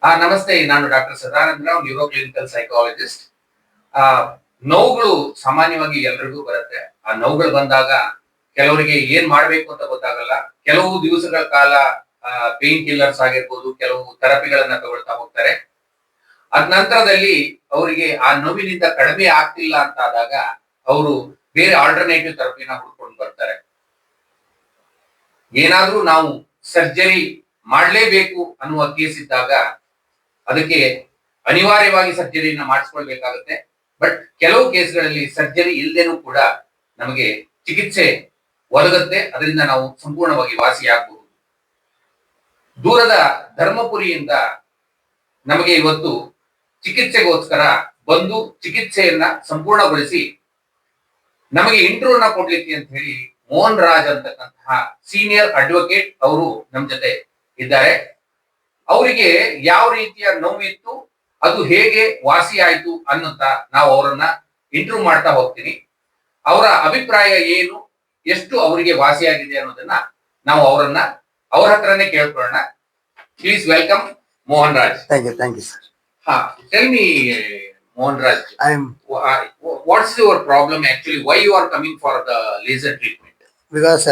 ನಮಸ್ತೆ. ನಾನು doctor Sadananda Rao, neuro clinical psychologist. ಆ ನೋವುಗಳು ಸಾಮಾನ್ಯವಾಗಿ ಎಲ್ರಿಗೂ ಬರುತ್ತೆ. ಆ ನೋವುಗಳು ಬಂದಾಗ ಕೆಲವರಿಗೆ ಏನ್ ಮಾಡ್ಬೇಕು ಅಂತ ಗೊತ್ತಾಗಲ್ಲ. ಕೆಲವು ದಿವಸಗಳ ಕಾಲ ಪೇನ್ ಕಿಲ್ಲರ್ಸ್ ಆಗಿರ್ಬೋದು, ಕೆಲವು ಥೆರಪಿಗಳನ್ನ ತಗೊಳ್ತಾ ಹೋಗ್ತಾರೆ. ಅದ್ ನಂತರದಲ್ಲಿ ಅವರಿಗೆ ಆ ನೋವಿನಿಂದ ಕಡಿಮೆ ಆಗ್ತಿಲ್ಲ ಅಂತ ಆದಾಗ ಅವರು ಬೇರೆ ಆಲ್ಟರ್ನೇಟಿವ್ ಥೆರಪಿನ ಹುಡ್ಕೊಂಡು ಬರ್ತಾರೆ. ಏನಾದ್ರೂ ನಾವು ಸರ್ಜರಿ ಮಾಡ್ಲೇಬೇಕು ಅನ್ನುವ ಕೇಸ್ ಇದ್ದಾಗ ಅದಕ್ಕೆ ಅನಿವಾರ್ಯವಾಗಿ ಸರ್ಜರಿನ ಮಾಡಿಸ್ಕೊಳ್ಬೇಕಾಗುತ್ತೆ. ಬಟ್ ಕೆಲವು ಕೇಸ್ಗಳಲ್ಲಿ ಸರ್ಜರಿ ಇಲ್ಲದೇನೂ ಕೂಡ ನಮಗೆ ಚಿಕಿತ್ಸೆ ಒದಗುತ್ತೆ. ಅದರಿಂದ ನಾವು ಸಂಪೂರ್ಣವಾಗಿ ವಾಸಿಯಾಗಬಹುದು. ದೂರದ ಧರ್ಮಪುರಿಯಿಂದ ನಮಗೆ ಇವತ್ತು ಚಿಕಿತ್ಸೆಗೋಸ್ಕರ ಬಂದು ಚಿಕಿತ್ಸೆಯನ್ನ ಸಂಪೂರ್ಣಗೊಳಿಸಿ ನಮಗೆ ಇಂಟರ್ವ್ಯೂನ ಕೊಡ್ಲಿಕ್ಕೆ ಅಂತ ಹೇಳಿ ಮೋಹನ್ ರಾಜ್ ಅಂತಕ್ಕಂತಹ ಸೀನಿಯರ್ ಅಡ್ವೊಕೇಟ್ ಅವರು ನಮ್ ಜೊತೆ ಇದ್ದಾರೆ. ಅವರಿಗೆ ಯಾವ ರೀತಿಯ ನೋವಿತ್ತು, ಅದು ಹೇಗೆ ವಾಸಿ ಆಯ್ತು ಅನ್ನುತ್ತಾ ನಾವು ಅವರನ್ನ ಇಂಟರ್ವ್ಯೂ ಮಾಡ್ತಾ ಹೋಗ್ತೀನಿ. ಅವರ ಅಭಿಪ್ರಾಯ ಏನು, ಎಷ್ಟು ಅವರಿಗೆ ವಾಸಿಯಾಗಿದೆ ಅನ್ನೋದನ್ನ ನಾವು ಅವ್ರ ಹತ್ರನೇ ಕೇಳ್ಕೊಳ್ಳೋಣ. Please welcome Mohan Raj. Thank you, sir. Tell me, Mohan Raj, what's your problem actually? Why you are coming for the laser treatment? Because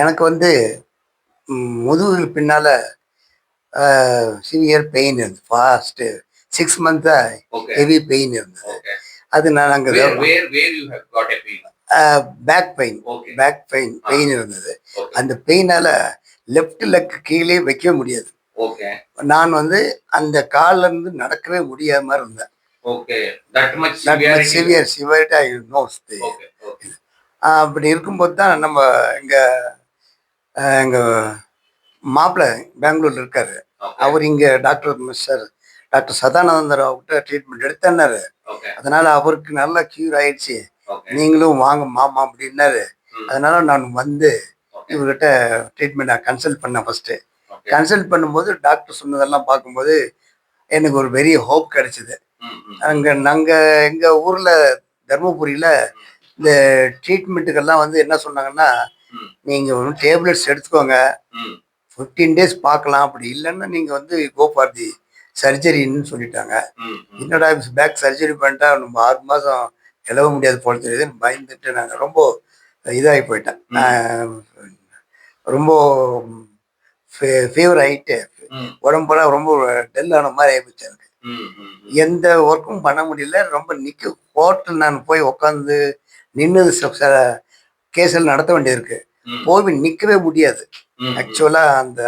எனக்கு வந்து முதுகுக்கு பின்னால சிவியர் பெயின் இருந்தது. ஃபாஸ்ட் 6 months ஹெவி பெயின் இருந்தது. அது நான் அங்கே where you have got a pain? Back pain இருந்தது. அந்த பெயினால லெஃப்ட் லெக் கீழே வைக்க முடியாது. நான் வந்து அந்த கால்ல இருந்து நடக்கவே முடியாத மாதிரி இருந்தேன். அப்படி இருக்கும்போது தான் நம்ம எங்க மாப்பிள்ளை பெங்களூர்ல இருக்காரு. அவர் இங்க டாக்டர் சதானந்த ராவ்கிட்ட ட்ரீட்மெண்ட் எடுத்தனாரு. அதனால அவருக்கு நல்லா கியூர் ஆயிடுச்சு. நீங்களும் வாங்க மாமா அப்படின்னாரு. அதனால நான் வந்து இவர்கிட்ட ட்ரீட்மெண்ட் கன்சல்ட் பண்ணேன். ஃபர்ஸ்ட் கன்சல்ட் பண்ணும்போது டாக்டர் சொன்னதெல்லாம் பார்க்கும்போது எனக்கு ஒரு பெரிய ஹோப் கிடைச்சிது. எங்கள் ஊரில் தர்மபுரியில் இந்த ட்ரீட்மெண்ட்டுக்கெல்லாம் வந்து என்ன சொன்னாங்கன்னா, நீங்கள் ஒரு டேப்லெட்ஸ் எடுத்துக்கோங்க, 15 days பார்க்கலாம், அப்படி இல்லைன்னா நீங்கள் வந்து கோ ஃபார் தி சர்ஜரின்னு சொல்லிட்டாங்க. என்னடா பேக் சர்ஜரி பண்ணிட்டா நம்ம 6 மாதம் எழுத முடியாது போல தெரியுதுன்னு பயந்துட்டு நான் ரொம்ப இதாகி போயிட்டேன். ரொம்ப ஃபீவர் ஆகிட்டு உடம்புலாம் ரொம்ப டெல்லான மாதிரி ஆகிப்போச்சு. எனக்கு எந்த ஒர்க்கும் பண்ண முடியல. ரொம்ப ஹோட்டல் நான் போய் உட்காந்து நின்று கேஸில் நடத்த வேண்டியிருக்கு. போய் நிற்கவே முடியாது. ஆக்சுவலாக அந்த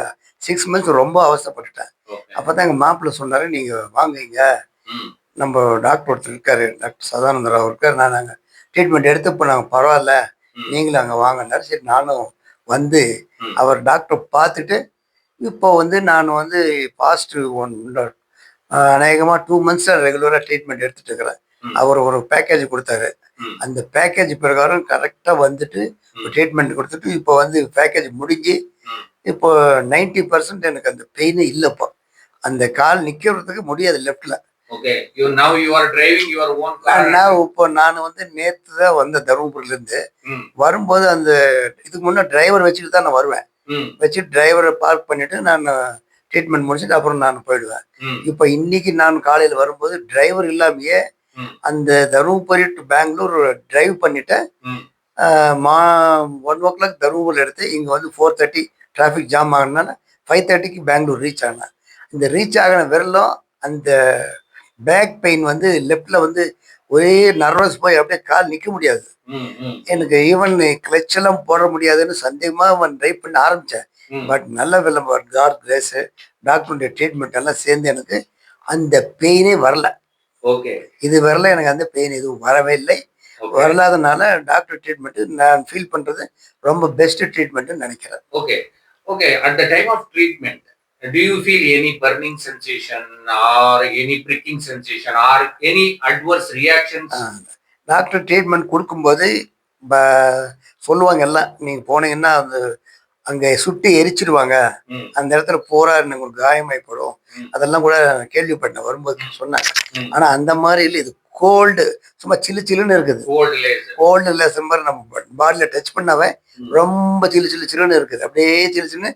6 months ரொம்ப அவசரப்பட்டுட்டேன். அப்போ தான் எங்கள் மாப்பிள்ளை சொன்னார், நீங்கள் வாங்குங்க, நம்ம டாக்டர் ஒருத்தர் இருக்காரு, டாக்டர் சதானந்த ராவ் இருக்கார், நான் நாங்கள் ட்ரீட்மெண்ட் எடுத்து நாங்கள் பரவாயில்ல, நீங்களும் அங்கே வாங்கினார். சரி, நானும் வந்து அவர் டாக்டர் பார்த்துட்டு இப்போ வந்து நான் வந்து பாஸ்ட் அநேகமாக 2 months ரெகுலராக ட்ரீட்மெண்ட் எடுத்துட்டு இருக்கிறேன். அவர் ஒரு பேக்கேஜ் கொடுத்தாரு. அந்த பேக்கேஜ் பிரகாரம் கரெக்டாக வந்துட்டு ட்ரீட்மெண்ட் கொடுத்துட்டு இப்போ வந்து பேக்கேஜ் முடிஞ்சு இப்போ 90% எனக்கு அந்த பெயினே இல்லைப்பா. அந்த கால் நிற்கிறதுக்கு முடியாது லெஃப்டில். இப்போ நான் வந்து நேற்று தான் வந்தேன் தருமபுரியிலேருந்து. வரும்போது அந்த இதுக்கு முன்னே டிரைவர் வச்சுட்டு தான் நான் வருவேன். வச்சு டிரைவரை பார்க் பண்ணிட்டு நான் ட்ரீட்மெண்ட் முடிச்சுட்டு அப்புறம் நான் போயிடுவேன். இப்போ இன்னைக்கு நான் காலையில் வரும்போது டிரைவர் இல்லாமையே அந்த தருமபுரி டு பெங்களூர் டிரைவ் பண்ணிட்டேன். 1 o'clock தருமபுரியில் எடுத்து இங்கே வந்து 4:30 டிராஃபிக் ஜாம் ஆகினால 5:30க்கு பெங்களூர் ரீச் ஆனேன். இந்த ரீச் ஆகின விரலும் அந்த பேக் பெயின் வந்து லெஃப்டில் வந்து ஒரே நர்வஸ் போய் அப்படியே கால் நிற்க முடியாது. எனக்கு ஈவன் கிளச் எல்லாம் போட முடியாதுன்னு சந்தேகமாக ட்ரைவ் பண்ண ஆரம்பித்தேன். பட் நல்ல விளம்பரம், காட் கிரேஸ், டாக்டருடைய ட்ரீட்மெண்ட் எல்லாம் சேர்ந்து எனக்கு அந்த பெயினே வரல. இது வரல, எனக்கு அந்த பெயின் எதுவும் வரவே இல்லை. வரலாதனால டாக்டர் ட்ரீட்மெண்ட் நான் ஃபீல் பண்ணுறது ரொம்ப பெஸ்ட் ட்ரீட்மெண்ட்னு நினைக்கிறேன். At the time of treatment, do you feel any burning sensation or any pricking sensation or any adverse reactions? Doctor treatment கொடுக்கும்போது சொல்லுவாங்க எல்லாம், நீங்கள் போனீங்கன்னா அந்த அங்கே சுட்டி எரிச்சிடுவாங்க, அந்த இடத்துல போரா உங்களுக்கு காயமாய்ப்படும், அதெல்லாம் கூட கேள்விப்பட்டேன் வரும்போது சொன்னாங்க. ஆனால் அந்த மாதிரி இல்லை, இது கோல்டு, சும்மா சில்லுன்னு இருக்குது. கோல்டு லேசர் மாதிரி நம்ம பாடியில் டச் பண்ணாவே ரொம்ப சில்லுன்னு இருக்குது. அப்படியே சில்லுன்னு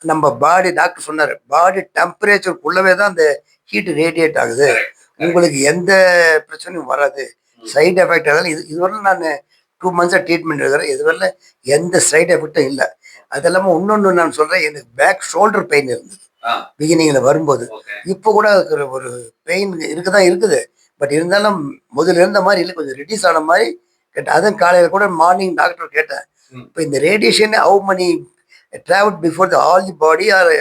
நம்ம பாடி டாக்டர் சொன்னாரு பாடி டெம்பரேச்சருக்குள்ளவே தான் அந்த ஹீட் ரேடியேட் ஆகுது. உங்களுக்கு எந்த பிரச்சனையும் வராது. சைடு எஃபெக்ட் அதெல்லாம் இதுவரையிலும் நான் 2 months ட்ரீட்மெண்ட் எடுக்கிறேன். இதுவரையில எந்த சைடு எஃபெக்டும் இல்லை. அது இல்லாமல் இன்னொன்று நான் சொல்றேன், எனக்கு பேக் ஷோல்டர் பெயின் இருந்தது பிகினிங்ல வரும்போது. இப்போ கூட இருக்கிற ஒரு பெயின் இருக்குதான் இருக்குது. பட் இருந்தாலும் முதல்ல இருந்த மாதிரி இல்லை, கொஞ்சம் ரெடியூஸ் ஆன மாதிரி கேட்டேன். அதுவும் காலையில் கூட மார்னிங் டாக்டர் கேட்டேன், இப்போ இந்த radiation how many travel before the all the body or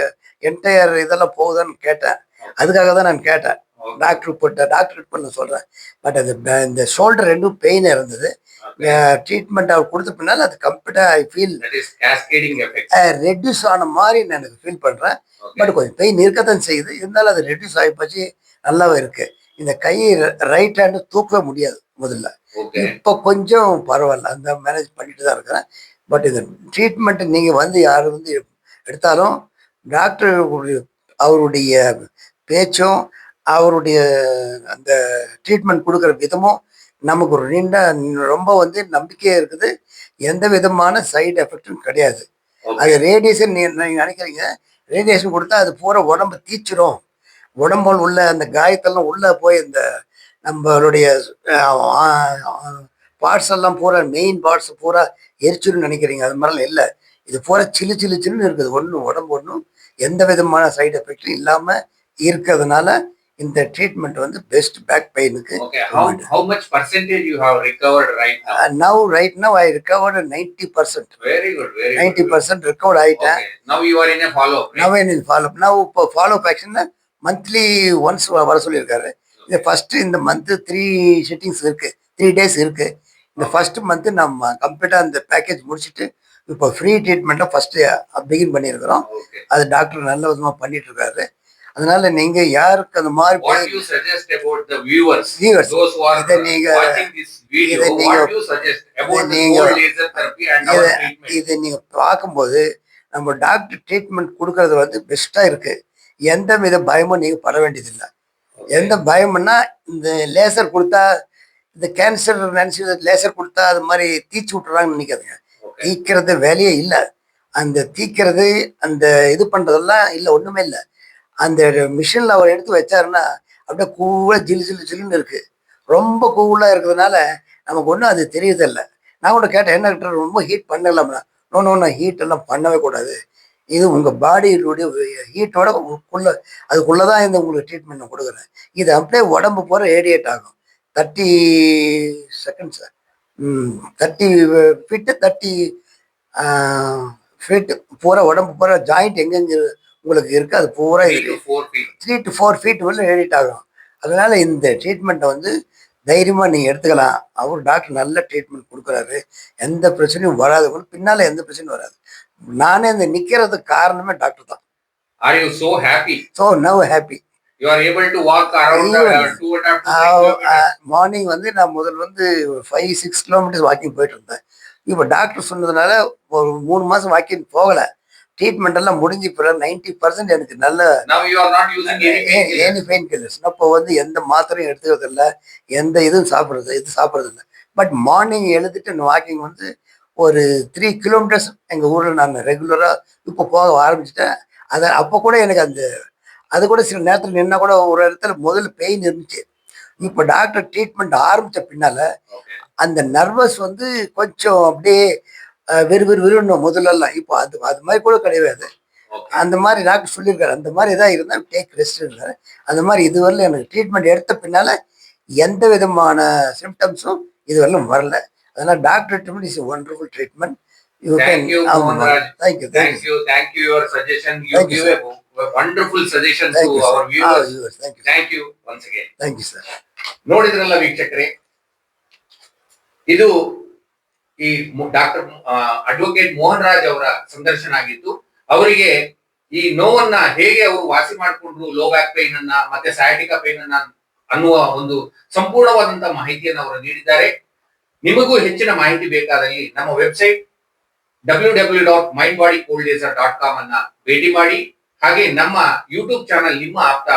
entire இதெல்லாம் போகுதான்னு கேட்டேன். அதுக்காக தான் நான் கேட்டேன். டாக்டர் நான் சொல்றேன். பட் அது இந்த ஷோல்டர் ரெண்டும் பெயின் இருந்தது. ட்ரீட்மெண்ட் அவர் கொடுத்த பின்னால் அது கம்ப்ளீட்டா ஐ ஃபீல் ரெடியூஸ் ஆன மாதிரி நான் எனக்கு ஃபீல் பண்றேன். பட் கொஞ்சம் பெயின் இருக்கத்தான் செய்யுது. இருந்தாலும் அது ரெடியூஸ் ஆகி போச்சு, நல்லாவே இருக்கு. இந்த கை ரைட் ஹேண்டு தூக்கவே முடியாது முதல்ல. இப்போ கொஞ்சம் பரவாயில்ல, அந்த மேனேஜ் பண்ணிட்டு தான் இருக்கிறேன். பட் இந்த ட்ரீட்மெண்ட் நீங்க வந்து யாரு வந்து எடுத்தாலும் டாக்டர் அவருடைய பேச்சும் அவருடைய அந்த ட்ரீட்மெண்ட் கொடுக்குற விதமும் நமக்கு ஒரு ரொம்ப வந்து நம்பிக்கையா இருக்குது. எந்த விதமான சைடு எஃபெக்டும் கிடையாது. அது ரேடியேஷன் நீங்க நினைக்கிறீங்க, ரேடியேஷன் கொடுத்தா அது பூரா உடம்பு தீச்சிரும், உடம்புல உள்ள அந்த காயத்தெல்லாம் உள்ள போய் இந்த நம்மளுடைய பார்ட்ஸ் எல்லாம் பூரா மெயின் பார்ட்ஸ் பூரா எரிச்சிருன்னு நினைக்கிறீங்க. அது மாதிரிலாம் இல்லை. இது பூரா சில்லு சில்லு சில்லுன்னு இருக்குது. ஒன்றும் உடம்பு ஒன்றும் எந்த விதமான சைடு எஃபெக்டும் இல்லாம இருக்கிறதுனால இந்த ட்ரீட்மெண்ட் வந்து பெஸ்ட் பேக் பெயினுக்கு. How much percentage you have recovered right now? Right now I recovered 90%. Very good, very 90% recovered ஆயிட்டேன். Now you are in a follow up. Now in follow up. Now இப்போ follow up actionல monthly once வர சொல்லியிருக்காரு. இந்த first இந்த month 3 sittings இருக்கு, 3 days இருக்கு. இந்த first month நம்ம கம்ப்ளீட்டா அந்த பேக்கேஜ் முடிச்சுட்டு இப்போ ஃப்ரீ ட்ரீட்மெண்ட்டை ஃபர்ஸ்ட் பிகின் பண்ணியிருக்கிறோம். அது டாக்டர் நல்ல விதமா பண்ணிட்டு இருக்காரு. அதனால நீங்க யாருக்கு அந்த மாதிரி what you suggest about the viewers those who are watching this video, what you suggest about the cold laser therapy and our treatment? இதை நீங்க பார்க்கும்போது நம்ம டாக்டர் ட்ரீட்மெண்ட் கொடுக்கறது வந்து பெஸ்டா இருக்கு. எந்த வித பயமும் நீங்க பட வேண்டியதில்லை. எந்த பயம்னா இந்த லேசர் கொடுத்தா இந்த கேன்சர் நினைச்சு லேசர் கொடுத்தா அது மாதிரி தீச்சு விட்டுறாங்கன்னு நினைக்காதுங்க. தீக்கிறது வேலையே இல்லை. அந்த தீக்கிறது அந்த இது பண்றதெல்லாம் இல்லை, ஒண்ணுமே இல்லை. அந்த மிஷினில் அவர் எடுத்து வச்சாருன்னா அப்படியே கூலாக ஜில்லு ஜில்லு ஜில்லுன்னு இருக்குது. ரொம்ப கூலாக இருக்கிறதுனால நமக்கு ஒன்றும் அது தெரியதில்லை. நான் கூட கேட்டேன், என்ன டாக்டர் ரொம்ப ஹீட் பண்ணலாம்னா, நான் ஹீட் எல்லாம் பண்ணவே கூடாது. இது உங்கள் பாடியினுடைய ஹீட்டோட அதுக்குள்ளே தான் இந்த உங்களுக்கு ட்ரீட்மெண்ட் நான் கொடுக்குறேன். இது அப்படியே உடம்பு போகிற ரேடியேட் ஆகும். 30 seconds 30 feet 30 feet பூரா உடம்பு பூரா ஜாயிண்ட் எங்கெங்க உங்களுக்கு இருக்கு அது பூரா 3 to 4 feet உள்ள ரேடியேட் ஆகும். அதனால இந்த ட்ரீட்மெண்ட்டை வந்து தைரியமா நீங்க எடுத்துக்கலாம். அவர் டாக்டர் நல்ல ட்ரீட்மெண்ட் கொடுக்குறாரு. எந்த பிரச்சனையும் வராது, பின்னால எந்த பிரச்சனையும் வராது. நானே இந்த நிக்கிறதுக்கு காரணமே டாக்டர் தான். Are you so happy? So now happy. You are able to walk around 2.5 morning வந்து நான் முதல் வந்து 5-6 kilometers வாக்கிங் போயிட்டு இருந்தேன். இப்போ டாக்டர் சொன்னதுனால ஒரு 3 மாசம் வாக்கிங் போகல. ட்ரீட்மெண்ட் எல்லாம் முடிஞ்சு பிறகு 90% எனக்கு நல்ல பெயின் கில்லர்ஸ். இப்போ வந்து எந்த மாத்திரையும் எடுத்துக்கிறது இல்லை, எந்த இதுவும் சாப்பிட்றது இல்லை. பட் மார்னிங் எழுதிட்டு வாக்கிங் வந்து ஒரு 3 kilometers எங்கள் ஊரில் நான் ரெகுலராக இப்போ போக ஆரம்பிச்சிட்டேன். அதை அப்போ கூட எனக்கு அது கூட சில நேரத்தில் நின்னா கூட ஒரு இடத்துல முதல்ல பெயின் இருந்துச்சு. இப்போ டாக்டர் ட்ரீட்மெண்ட் ஆரம்பித்த பின்னால அந்த நர்வஸ் வந்து கொஞ்சம் அப்படியே விறுவிறுன்னு முதல்லலாம். இப்போ அது மாதிரி கூட கிடையாது. அந்த மாதிரி டாக்டர் சொல்லியிருக்காரு, அந்த மாதிரி எதாவது இருந்தால் டேக் ரெஸ்ட் இருக்காரு. அந்த மாதிரி இதுவரையிலும் எனக்கு ட்ரீட்மெண்ட் எடுத்த பின்னால எந்த விதமான சிம்டம்ஸும் இதுவரையிலும் வரல. அதனால doctor treatment is wonderful treatment. Thank you, your suggestion. You give a wonderful suggestion to our viewers. Thank you once again. Thank you sir. ನೋಡಿದ್ರಲ್ಲ ವೀಕ್ಷಕರೇ, ಇದು ಈ ಡಾಕ್ಟರ್ ಅಡ್ವೊಕೇಟ್ ಮೋಹನ್ ರಾಜ್ ಅವರ ಸಂದರ್ಶನ ಆಗಿತ್ತು. ಅವರಿಗೆ ಈ ನೋವನ್ನ ಹೇಗೆ ಅವರು ವಾಸಿ ಮಾಡಿಕೊಂಡ್ರು, ಲೋ ಬ್ಯಾಕ್ ಪೇನ್ ಅನ್ನ ಮತ್ತೆ ಸಯಾಟಿಕಾ ಪೇನ್ ಅನ್ನ ಅನ್ನುವ ಒಂದು ಸಂಪೂರ್ಣವಾದಂತಹ ಮಾಹಿತಿಯನ್ನು ಅವರು ನೀಡಿದ್ದಾರೆ. ನಿಮಗೂ ಹೆಚ್ಚಿನ ಮಾಹಿತಿ ಬೇಕಾದಲ್ಲಿ ನಮ್ಮ ವೆಬ್ಸೈಟ್ www.mindbodycoldlaser.com ಅನ್ನ ಭೇಟಿ ಮಾಡಿ. ಹಾಗೆ ನಮ್ಮ ಯೂಟ್ಯೂಬ್ ಚಾನಲ್, ನಿಮ್ಮ ಆಪ್ತ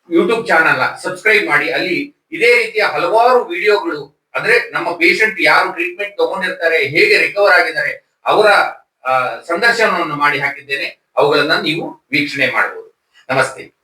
ಯೂಟ್ಯೂಬ್ ಚಾನಲ್ ಸಬ್ಸ್ಕ್ರೈಬ್ ಮಾಡಿ. ಅಲ್ಲಿ ಇದೇ ರೀತಿಯ ಹಲವಾರು ವಿಡಿಯೋಗಳು, ಅಂದ್ರೆ ನಮ್ಮ ಪೇಷಂಟ್ ಯಾರು ಟ್ರೀಟ್ಮೆಂಟ್ ತಗೊಂಡಿರ್ತಾರೆ, ಹೇಗೆ ರಿಕವರ್ ಆಗಿದ್ದಾರೆ, ಅವರ ಸಂದರ್ಶನವನ್ನು ಮಾಡಿ ಹಾಕಿದ್ದೇನೆ. ಅವುಗಳನ್ನ ನೀವು ವೀಕ್ಷಣೆ ಮಾಡಬಹುದು. ನಮಸ್ತೆ.